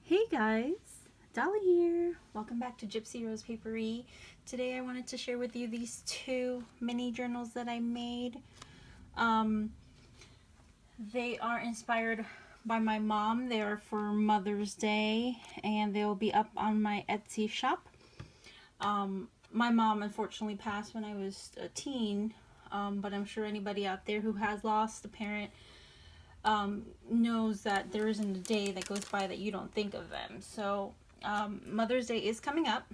Hey guys, Dolly here. Welcome back to Gypsy Rose Papery. Today I wanted to share with you these two mini journals that I made. They are inspired by my mom. They are for Mother's Day and they will be up on my Etsy shop. My mom unfortunately passed when I was a teen, but I'm sure anybody out there who has lost a parent knows that there isn't a day that goes by that you don't think of them. So Mother's Day is coming up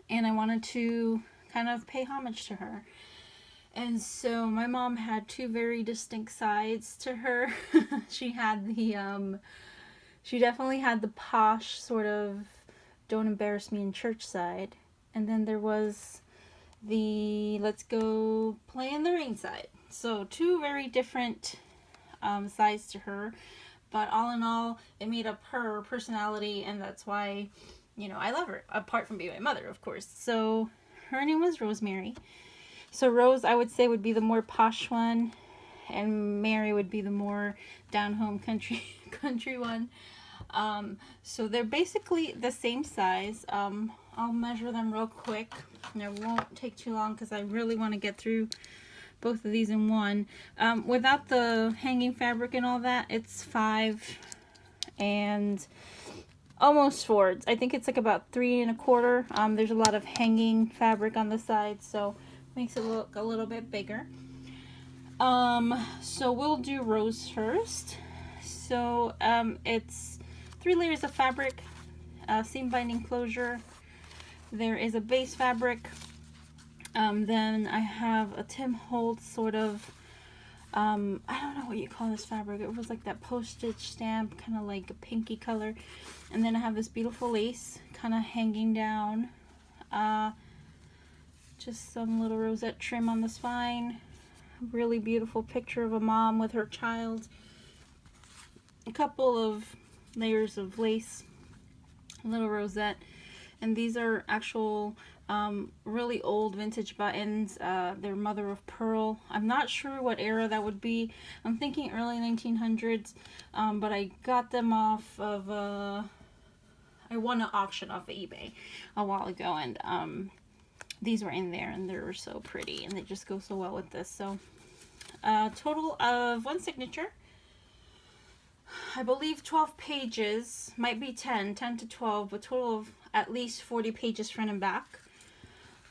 and I wanted to kind of pay homage to her. And so my mom had two very distinct sides to her. She definitely had the posh sort of don't embarrass me in church side. And then there was the let's go play in the rain side. So two very different sides to her, but all in all it made up her personality, and that's why, you know, I love her, apart from being my mother, of course. So her name was Rosemary. So Rose, I would say, would be the more posh one, and Mary would be the more down home country one. So they're basically the same size. I'll measure them real quick and it won't take too long because I really want to get through both of these in one. Without the hanging fabric and all that, it's 5 and almost 4. I think it's like about 3 1/4. There's a lot of hanging fabric on the side, so makes it look a little bit bigger. So we'll do Rose first. So it's 3 layers of fabric, seam binding closure. There is a base fabric. Then I have a Tim Holtz sort of, I don't know what you call this fabric. It was like that postage stamp, kind of like a pinky color. And then I have this beautiful lace kind of hanging down. Just some little rosette trim on the spine. Really beautiful picture of a mom with her child. A couple of layers of lace, a little rosette. And these are actual really old vintage buttons. They're mother of pearl. I'm not sure what era that would be. I'm thinking early 1900s, but I got them off of I won an auction off of eBay a while ago, and these were in there and they were so pretty and they just go so well with this. So total of 1 signature, I believe 12 pages, might be 10 to 12, but total of at least 40 pages front and back.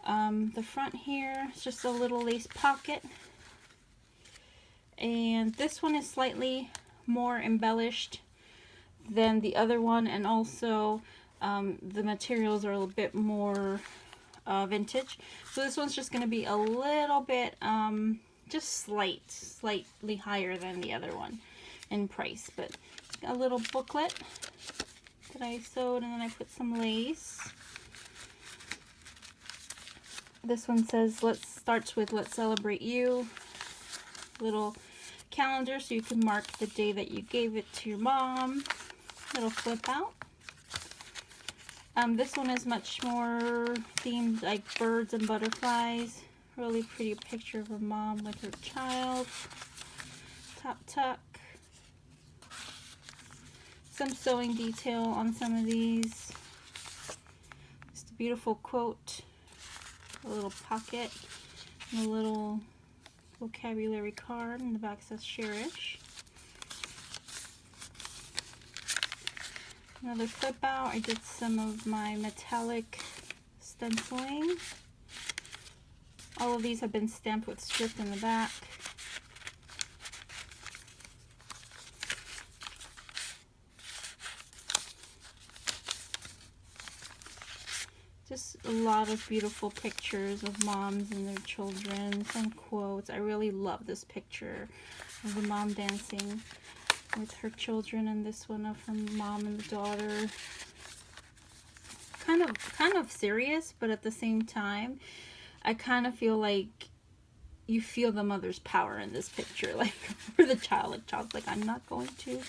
The front here is just a little lace pocket, and this one is slightly more embellished than the other one, and also the materials are a little bit more vintage. So this one's just going to be a little bit just slightly higher than the other one in price, but a little booklet that I sewed, and then I put some lace. This one says starts with let's celebrate you. Little calendar so you can mark the day that you gave it to your mom. Little flip out. This one is much more themed like birds and butterflies. Really pretty picture of a mom with her child. Top tuck. Some sewing detail on some of these. Just a beautiful quote. A little pocket. And a little vocabulary card. And the back says cherish. Another flip out. I did some of my metallic stenciling. All of these have been stamped with script in the back. Just a lot of beautiful pictures of moms and their children, some quotes. I really love this picture of the mom dancing with her children, and this one of her mom and the daughter. Kind of serious, but at the same time, I kind of feel like you feel the mother's power in this picture, like for the child. Like child's like, I'm not going to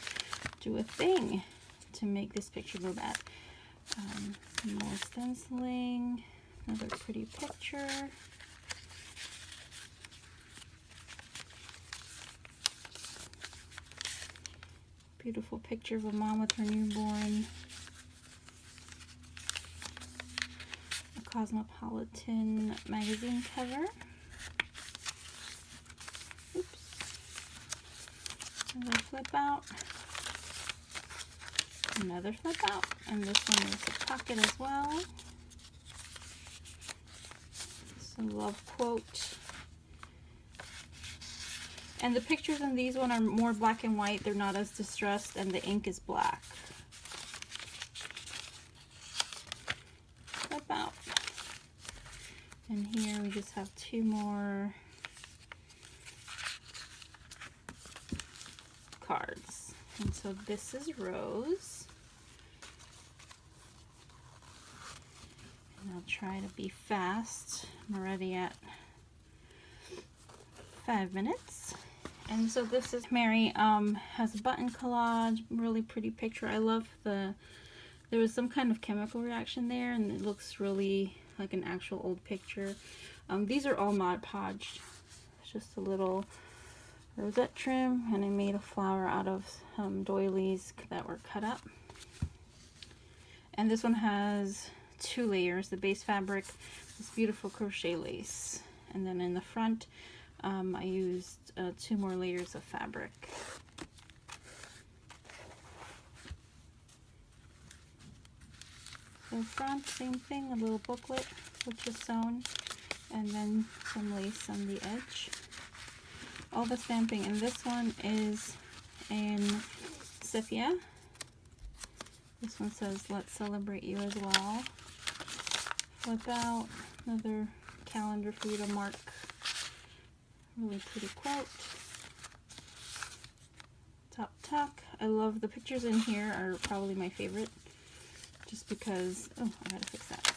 do a thing to make this picture go bad. More stenciling, another pretty picture. Beautiful picture of a mom with her newborn. A Cosmopolitan magazine cover. Oops. Another flip out. Another flip out. And this one is a pocket as well. Some love quote. And the pictures in these one are more black and white. They're not as distressed, and the ink is black. Flip out. And here we just have two more cards. And so this is Rose. And I'll try to be fast. I'm already at 5 minutes. And so this is Mary. Has a button collage, really pretty picture. I love there was some kind of chemical reaction there, and it looks really like an actual old picture. These are all Mod Podge. It's just a little rosette trim, and I made a flower out of some doilies that were cut up. And this one has 2 layers, the base fabric, this beautiful crochet lace, and then in the front I used 2 more layers of fabric. So front, same thing, a little booklet which is sewn, and then some lace on the edge. All the stamping, and this one is in sepia. This one says, "Let's celebrate you" as well. Flip out, another calendar for you to mark. Really pretty quote. Top tuck. I love the pictures in here, are probably my favorite. Just because, oh, I gotta fix that.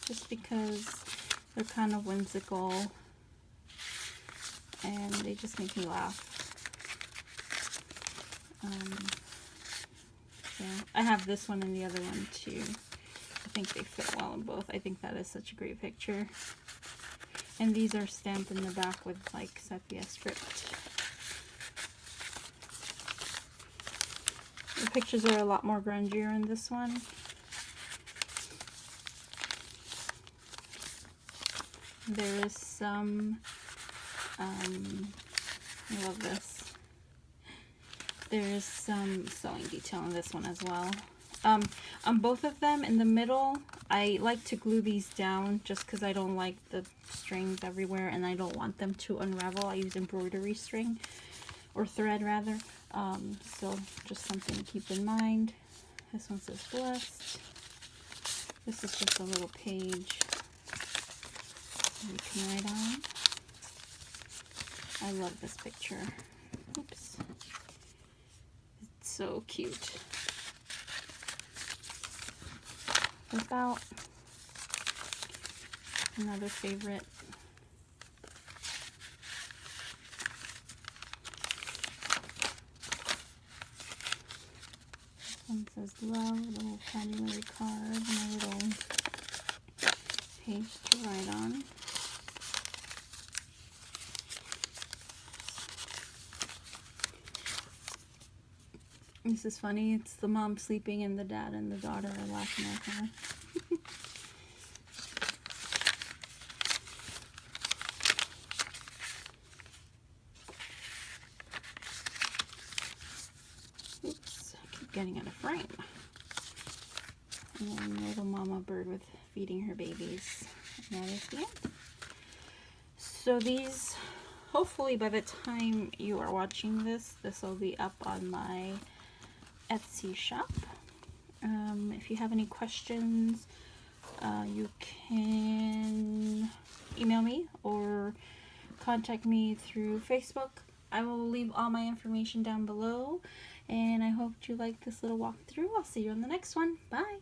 Just because they're kind of whimsical and they just make me laugh. Yeah, I have this one and the other one too. I think they fit well in both. I think that is such a great picture. And these are stamped in the back with like sepia script. The pictures are a lot more grungier in this one. There is some, I love this. There is some sewing detail in this one as well. On both of them, in the middle, I like to glue these down just because I don't like the strings everywhere and I don't want them to unravel. I use embroidery string, or thread rather. So just something to keep in mind. This one says blessed. This is just a little page you can write on. I love this picture. Oops. It's so cute. Flip out. Another favorite. This one says love, a little February card, and a little page to write on. This is funny. It's the mom sleeping and the dad and the daughter are laughing at her. Oops, I keep getting out of frame. And then little mama bird with feeding her babies. And that is the end. So these, hopefully by the time you are watching this, this will be up on my Etsy shop. If you have any questions, you can email me or contact me through Facebook. I will leave all my information down below, and I hope you like this little walkthrough. I'll see you on the next one. Bye!